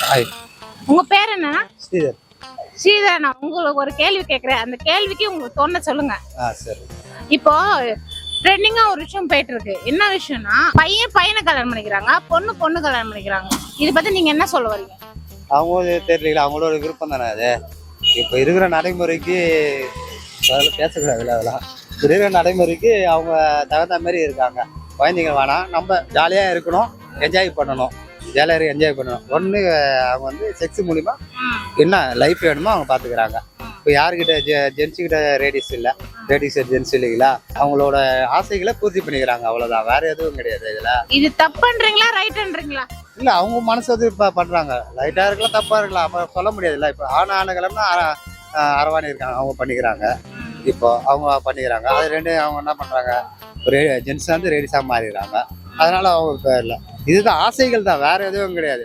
Hi. உங்க பேர் என்னன்னா? ஸ்ரீதர். ஸ்ரீதர், நான் உங்களுக்கு ஒரு கேள்வி கேட்கிறேன். அந்த கேள்விக்கு உங்களுக்கு தோண சொல்லுங்க. சரி. இப்போ ட்ரெண்டிங்கா ஒரு விஷயம் போயிட்டு இருக்கு. என்ன விஷயம்னா, பையன் பையனை கல்யாணம் பண்ணிக்கிறாங்க, பொண்ணு பொண்ணு கல்யாணம் பண்ணிக்கிறாங்க. இதை பத்தி நீங்க என்ன சொல்ல வரீங்க? அவங்க தெரியல, அவங்களோட விருப்பம் தானே அது. இப்போ இருக்கிற நடைமுறைக்கு அதெல்லாம் பேசக்கூடாதுல்ல. அதெல்லாம் இருக்கிற நடைமுறைக்கு அவங்க தகுந்த மாதிரி இருக்காங்க. குழந்தைங்க வேணாம், நம்ம ஜாலியாக இருக்கணும், என்ஜாய் பண்ணணும். ஜாலியாக என்ஜாய் பண்ணணும். ஒன்று அவங்க வந்து செக்ஸ் மூலிமா என்ன லைஃப் வேணுமோ அவங்க பார்த்துக்கிறாங்க. இப்போ யாருக்கிட்ட ஜென்ஸுக்கிட்ட லேடிஸ் இல்லை, லேடிஸ் ஜென்ஸ் இல்லைங்களா, அவங்களோட ஆசைகளை பூர்த்தி பண்ணிக்கிறாங்க, அவ்வளோதான். வேற எதுவும் கிடையாது இதில். இது தப்புன்றீங்களா ரைட்ன்றீங்களா? இல்லை, அவங்க மனசு வந்து இப்போ பண்ணுறாங்க. லைட்டாக இருக்கலாம், தப்பாக இருக்கலாம், அப்போ சொல்ல முடியாதுல்ல. இப்போ ஆணுகிழமை அரவாணி இருக்காங்க, அவங்க பண்ணிக்கிறாங்க. இப்போ அவங்க பண்ணிக்கிறாங்க. அது ரெண்டு அவங்க என்ன பண்ணுறாங்க, ஒரு ஜென்ஸ் வந்து லேடிஸாக மாறிடுறாங்க. அதனால அவங்க இப்போ இல்லை. இதுதான் ஆசைகள் தான், வேற எதுவும் கிடையாது.